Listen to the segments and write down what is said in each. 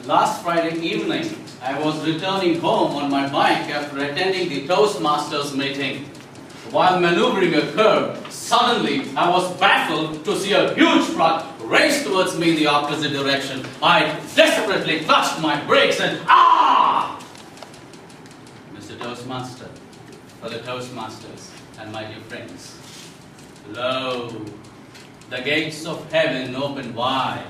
Last Friday evening, I was returning home on my bike after attending the Toastmasters meeting. While maneuvering a curve, suddenly I was baffled to see a huge truck race towards me in the opposite direction. I desperately clutched my brakes and ah! Mr. Toastmaster, fellow Toastmasters, and my dear friends, lo, the gates of heaven opened wide.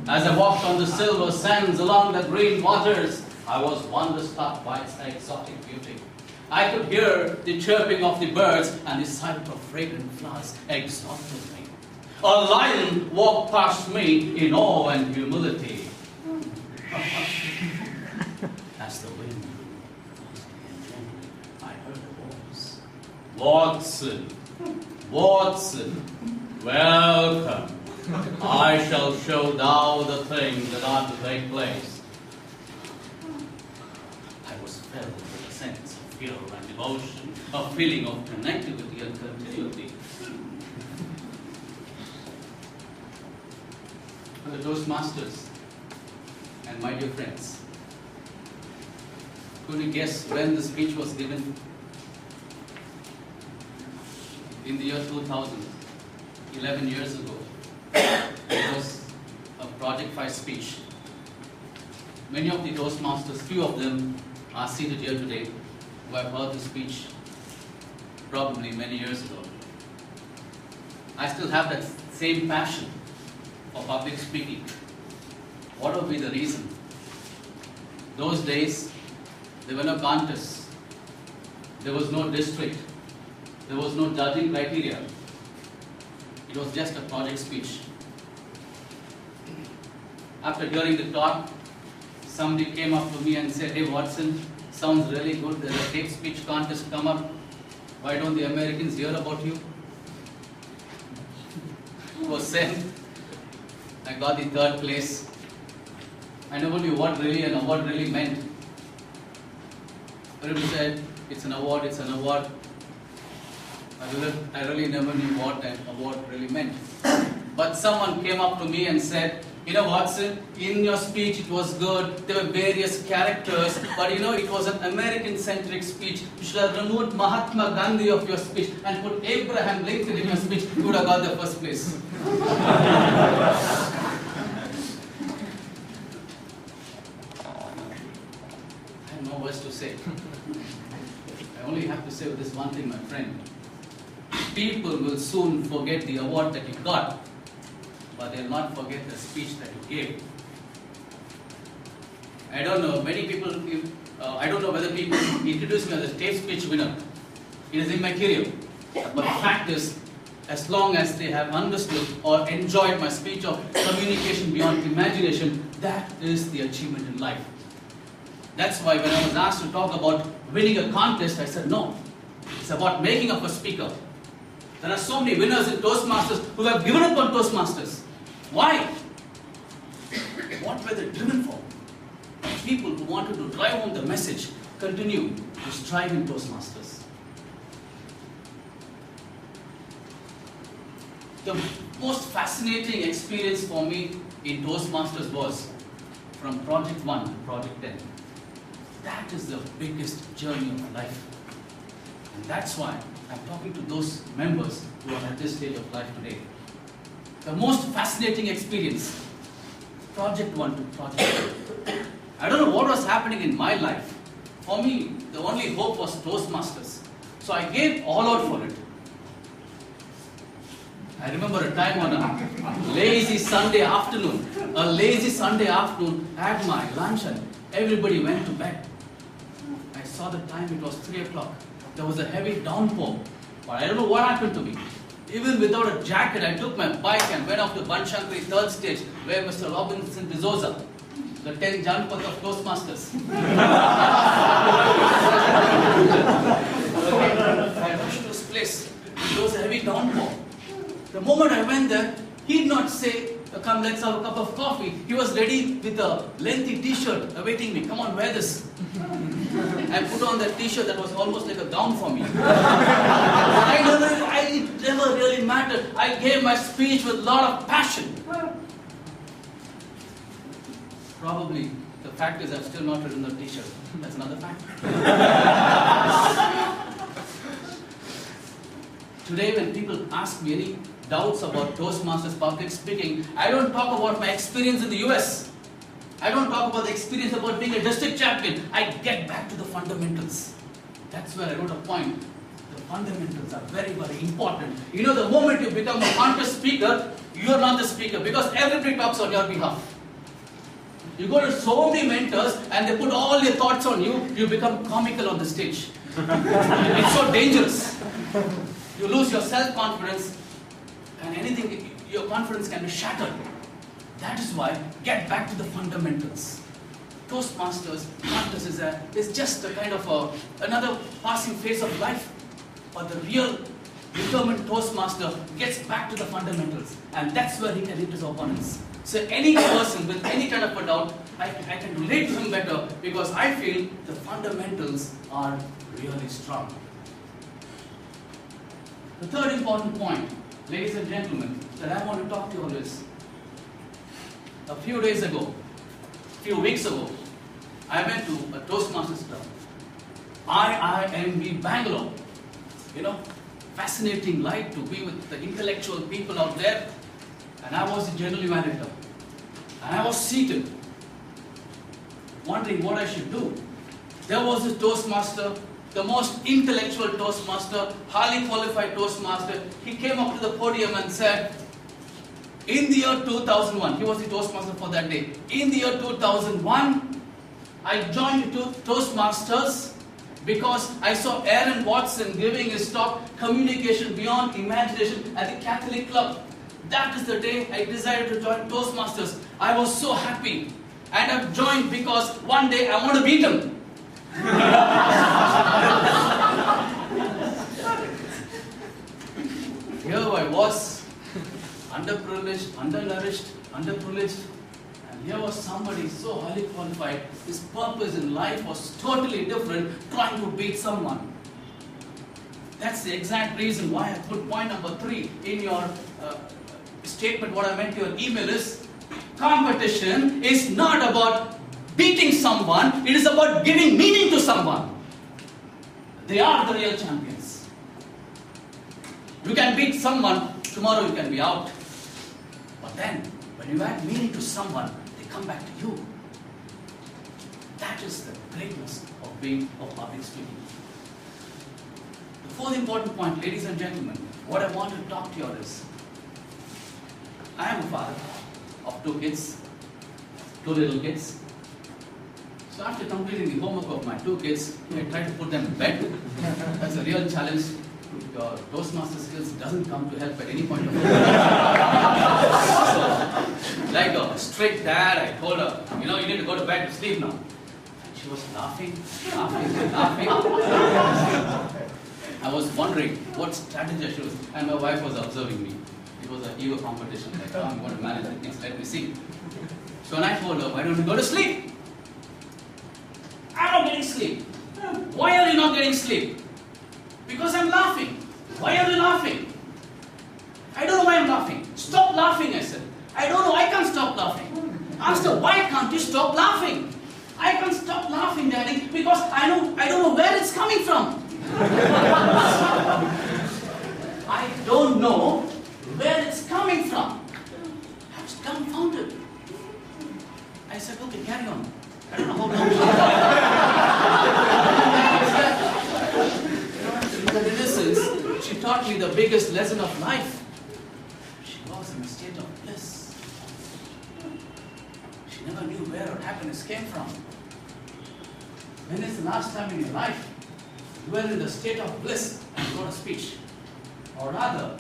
As I walked on the silver sands along the green waters, I was wonderstruck by its exotic beauty. I could hear the chirping of the birds, and the sight of fragrant flowers exalted me. A lion walked past me in awe and humility. As the wind blew, I heard a voice. Watson, Watson, welcome. I shall show thou the things that are to take place. I was filled with a sense of fear and emotion, a feeling of connectivity and continuity. For the Toastmasters and my dear friends, could you guess when the speech was given? In the year 2000, 11 years ago. It was a Project 5 speech. Many of the Toastmasters, few of them are seated here today who have heard the speech probably many years ago. I still have that same passion for public speaking. What would be the reason? Those days, there were no contests. There was no district. There was no judging criteria. It was just a project speech. After hearing the talk, somebody came up to me and said, "Hey Watson, sounds really good. There's a tape speech contest come up. Why don't the Americans hear about you?" It was said. I got the 3rd place. I never knew what really an award really meant. Everybody said, it's an award, it's an award. I really never knew what an award really meant. But someone came up to me and said, "You know, Watson, in your speech it was good, there were various characters, but you know, it was an American-centric speech. You should have removed Mahatma Gandhi of your speech and put Abraham Lincoln in your speech. You would have got the 1st place." I have no words to say. I only have to say this one thing, my friend. People will soon forget the award that you got, but they'll not forget the speech that you gave. I don't know, many people, I don't know whether people introduce me as a tape speech winner. It is immaterial. But the fact is, as long as they have understood or enjoyed my speech of communication beyond imagination, that is the achievement in life. That's why when I was asked to talk about winning a contest, I said no. It's about making up a speaker. There are so many winners in Toastmasters who have given up on Toastmasters. Why? What were they driven for? People who wanted to drive home the message continue to strive in Toastmasters. The most fascinating experience for me in Toastmasters was from Project 1 to Project 10. That is the biggest journey of my life. And that's why I'm talking to those members who are at this stage of life today. The most fascinating experience, Project 1 to Project 2. I don't know what was happening in my life. For me, the only hope was Toastmasters. So I gave all out for it. I remember a time on a lazy Sunday afternoon. I had my lunch and everybody went to bed. I saw the time, it was 3 o'clock. There was a heavy downpour, but I don't know what happened to me. Even without a jacket, I took my bike and went off to Banshankari 3rd stage, where Mr. Robinson D'Souza, the 10th Janpath of Toastmasters. I rushed to his place. There was a heavy downpour. The moment I went there, he did not say, "Come, let's have a cup of coffee." He was ready with a lengthy t-shirt awaiting me. "Come on, wear this." I put on that t-shirt that was almost like a gown for me. It never really mattered. I gave my speech with a lot of passion. Probably The fact is, I've still not written the t-shirt. That's another fact. Today, when people ask me any doubts about Toastmasters public speaking, I don't talk about my experience in the US. I don't talk about the experience about being a district champion. I get back to the fundamentals. That's where I wrote a point. The fundamentals are very, very important. You know, the moment you become a contest speaker, you're not the speaker because everybody talks on your behalf. You go to so many mentors and they put all their thoughts on you, you become comical on the stage. It's so dangerous. You lose your self-confidence and anything, your confidence can be shattered. That is why, get back to the fundamentals. Toastmasters, contest is just a kind of another passing phase of life. But the real determined Toastmaster gets back to the fundamentals. And that's where he can hit his opponents. So any person with any kind of a doubt, I can relate to him better because I feel the fundamentals are really strong. The third important point, ladies and gentlemen, that I want to talk to you all is, a few weeks ago, I went to a Toastmasters club, IIMB Bangalore. You know, fascinating life to be with the intellectual people out there. And I was the general manager. And I was seated, wondering what I should do. There was this Toastmaster, the most intellectual Toastmaster, highly qualified Toastmaster. He came up to the podium and said, in the year 2001, he was the Toastmaster for that day. In the year 2001, I joined Toastmasters because I saw Aaron Watson giving his talk, Communication Beyond Imagination, at the Catholic Club. That is the day I decided to join Toastmasters. I was so happy. And I've joined because one day I want to beat him. Here I was, underprivileged, underprivileged, and here was somebody so highly qualified. His purpose in life was totally different, trying to beat someone. That's the exact reason why I put point number 3 in your statement. What I meant to your email is, competition is not about beating someone, it is about giving meaning to someone. They are the real champions. You can beat someone, tomorrow you can be out. But then, when you add meaning to someone, they come back to you. That is the greatness of being of public speaking. The fourth important point, ladies and gentlemen, what I want to talk to you about is, I am a father of 2 kids, 2 little kids. So after completing the homework of my 2 kids, I try to put them in bed. That's a real challenge. Your Toastmaster skills doesn't come to help at any point of time. So, like a strict dad, I told her, you know, you need to go to bed to sleep now. And she was laughing. I was wondering what strategy I should use, and my wife was observing me. It was an ego competition, like, oh, I'm going to manage the things, let me see. So when I told her, why don't you go to sleep? I'm not getting sleep. Why are you not getting sleep? Because I'm laughing. Why are you laughing? I don't know why I'm laughing. Stop laughing, I said. I don't know, I can't stop laughing. Asked her, why can't you stop laughing? I can't stop laughing, Daddy, because I don't know where it's coming from. I don't know where it's coming from. I was dumbfounded. I said, okay, carry on. I don't know how long in innocence, she taught me the biggest lesson of life. She was in a state of bliss. She never knew where her happiness came from. When is the last time in your life you were in the state of bliss and wrote a speech? Or rather,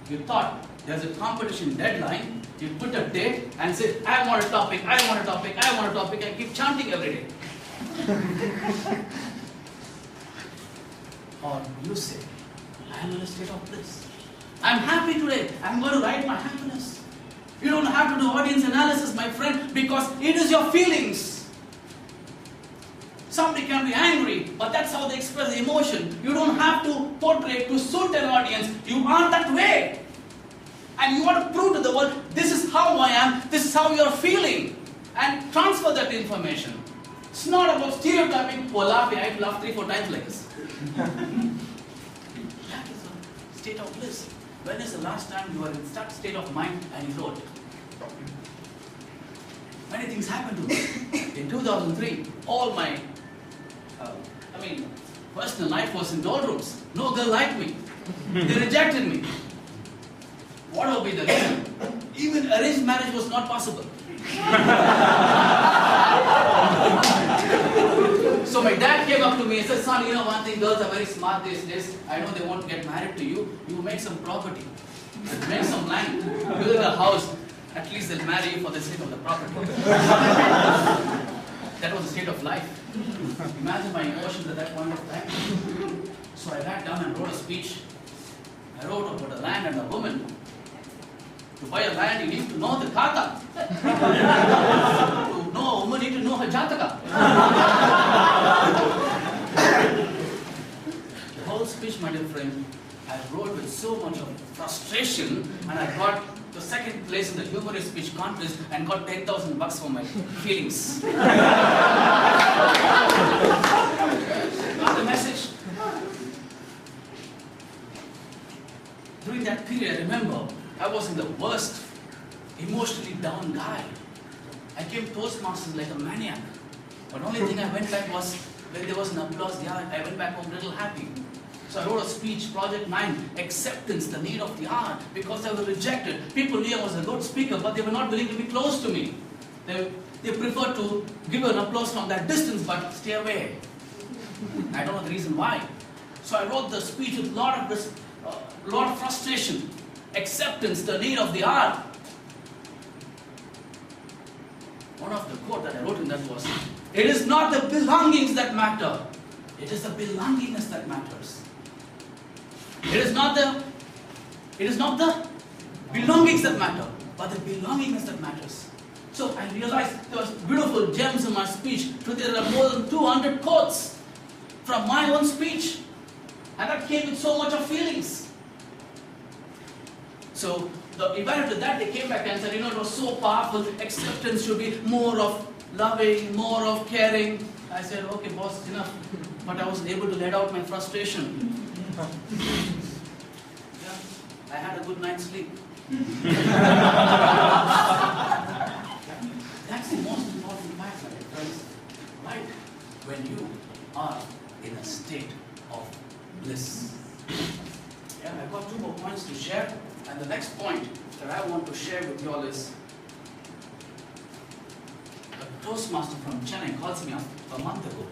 you thought there's a competition deadline, you put a date and say, I want a topic, I want a topic, I want a topic, and keep chanting every day. Or you say, I am in a state of bliss. I'm happy today, I'm going to write my happiness. You don't have to do audience analysis, my friend, because it is your feelings. Somebody can be angry, but that's how they express emotion. You don't have to portray to suit an audience. You are that way. And you want to prove to the world, this is how I am, this is how you're feeling. and transfer that information. It's not about stereotyping or laughing. I laugh 3-4 times like this. That is a state of bliss. When is the last time you were in that state of mind and you wrote? Many things happened to me. In 2003, all my, personal life was in doldrums. No girl liked me. They rejected me. What will be the reason? Even arranged marriage was not possible. So my dad came up to me and said, son, you know one thing, girls are very smart these days. I know they want to get married to you. You make some property. Make some land. Build a house. At least they'll marry you for the sake of the property. That was the state of life. Imagine my emotions at that point of time. So I sat down and wrote a speech. I wrote about a land and a woman. To buy a land, you need to know the kata. To know a woman, you need to know her jataka. The whole speech, my dear friend, I wrote with so much of frustration, and I got the second place in the humorous speech contest and got 10,000 bucks for my feelings. Got the message. During that period, I remember, I was in the worst, emotionally down guy. I came Toastmasters like a maniac. But only thing I went back was, when there was an applause, yeah, I went back home a little happy. So I wrote a speech, Project 9, Acceptance, the Need of the Hour, because I was rejected. People knew I was a good speaker, but they were not willing to be close to me. They preferred to give an applause from that distance, but stay away. I don't know the reason why. So I wrote the speech with a lot of frustration. Acceptance, the need of the hour. One of the quotes that I wrote in that was, it is not the belongings that matter. It is the belongingness that matters. It is not the belongings that matter, but the belongingness that matters. So I realized there was beautiful gems in my speech. Today there are more than 200 quotes from my own speech. And that came with so much of feelings. So the evaluator that they came back and said, it was so powerful, acceptance should be more of loving, more of caring. I said, okay boss, enough. But I wasn't able to let out my frustration. Yeah, I had a good night's sleep. That's the most important fact, my friends. Right? When you are in a state of bliss. Yeah, I've got 2 more points to share. And the next point that I want to share with you all is a Toastmaster from Chennai calls me up a month ago.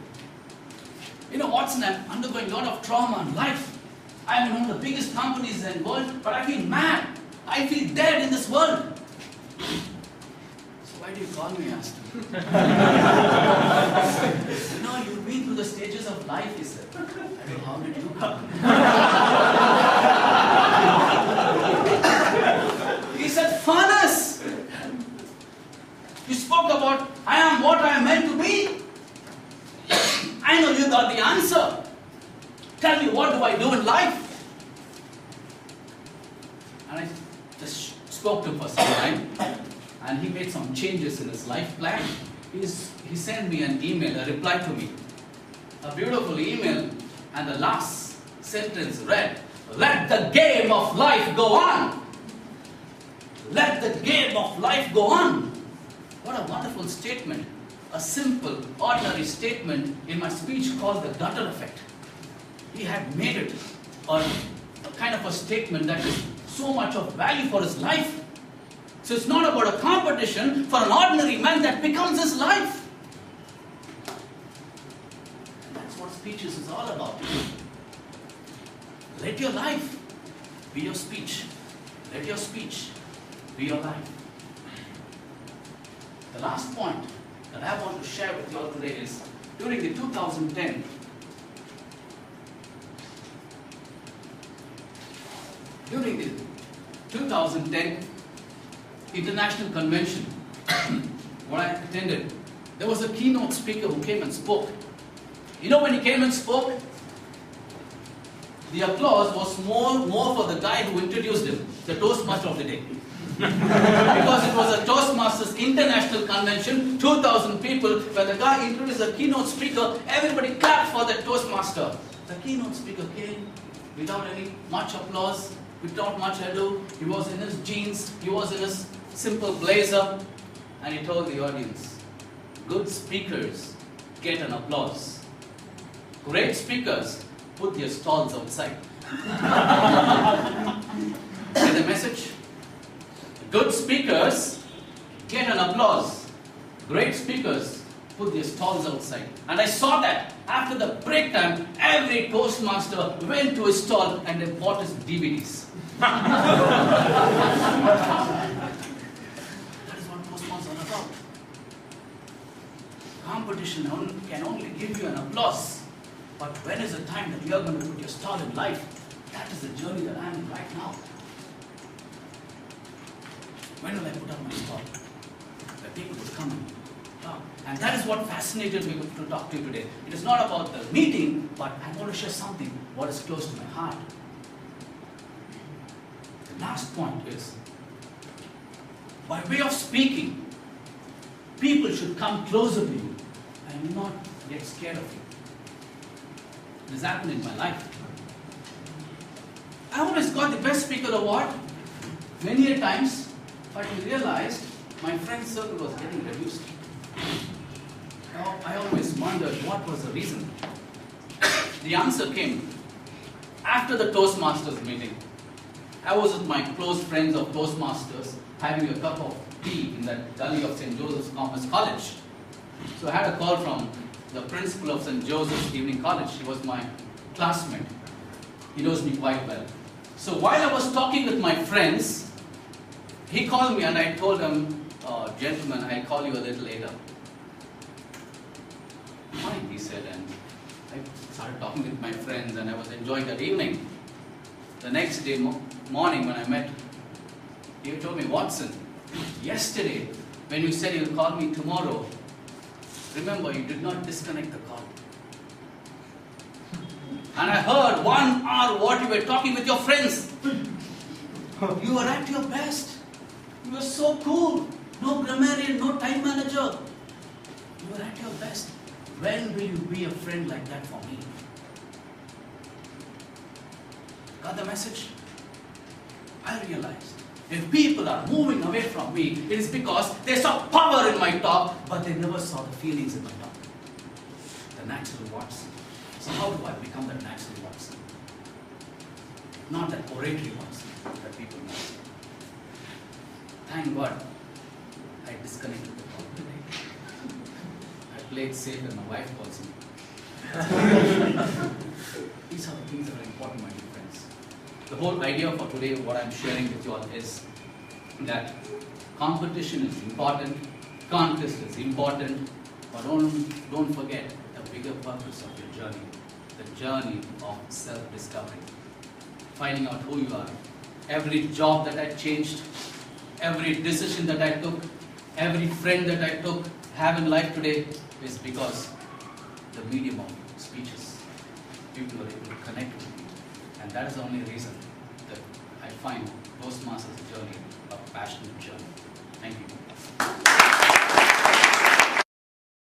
Watson, I'm undergoing a lot of trauma in life. I'm in one of the biggest companies in the world, but I feel mad. I feel dead in this world. So why do you call me? I asked him. You've been through the stages of life, he said. I said, how did you come? He said, furnace. You spoke about, I am what I am meant to be. I know you got the answer. Tell me, what do I do in life? And I just spoke to him for some time. And he made some changes in his life plan. He sent me an email, a reply to me. A beautiful email. And the last sentence read, let the game of life go on. Let the game of life go on. What a wonderful statement. A simple, ordinary statement in my speech called the gutter effect. He had made it a kind of a statement that is so much of value for his life. So it's not about a competition for an ordinary man that becomes his life. And that's what speeches is all about. Let your life be your speech. Let your speech be your life. The last point that I want to share with you all today is, during the 2010 International Convention, what I attended, there was a keynote speaker who came and spoke. When he came and spoke, the applause was more for the guy who introduced him, the Toastmaster of the day. Because it was a Toastmasters International convention, 2,000 people. When the guy introduced the keynote speaker, everybody clapped for the Toastmaster. The keynote speaker came without any much applause, without much ado. He was in his jeans, he was in his simple blazer, and he told the audience, good speakers get an applause. Great speakers put their stalls outside. Get the message? Good speakers get an applause. Great speakers put their stalls outside. And I saw that after the break time, every Toastmaster went to his stall and they bought his DVDs. That is what Toastmasters are about. Competition can only give you an applause. But when is the time that you are going to put your stall in life? That is the journey that I am in right now. When will I put up my stall? The people will come and talk. And that is what fascinated me to talk to you today. It is not about the meeting, but I want to share something what is close to my heart. The last point is, by way of speaking, people should come closer to you and not get scared of you. This happened in my life. I always got the Best Speaker Award many a times, but I realized my friend circle was getting reduced. Now, I always wondered what was the reason. The answer came after the Toastmasters meeting. I was with my close friends of Toastmasters having a cup of tea in that gully of St. Joseph's Commerce College. So I had a call from the principal of St. Joseph's Evening College. He was my classmate. He knows me quite well. So while I was talking with my friends, he called me and I told him, gentlemen, I'll call you a little later. Fine, he said, and I started talking with my friends and I was enjoying that evening. The next day morning when I met, he told me, Watson, yesterday when you said you'll call me tomorrow, remember you did not disconnect the call. And I heard 1 hour what you were talking with your friends. You were at your best. You were so cool. No grammarian, no time manager. You were at your best. When will you be a friend like that for me? Got the message? I realized if people are moving away from me, it is because they saw power in my talk, but they never saw the feelings in my talk. The natural Watson. So how do I become that natural Watson? Not that oratory Watson that people know. Thank God, I disconnected the call today. I played safe and my wife calls me. These are the things that are important, my dear friends. The whole idea for today, what I'm sharing with you all is that competition is important, contest is important, but don't forget the bigger purpose of your journey, the journey of self-discovery, finding out who you are. Every job that I changed, every decision that I took, every friend that I have in life today is because the medium of speeches. People are able to connect with me. And that is the only reason that I find Toastmasters journey a passionate journey. Thank you.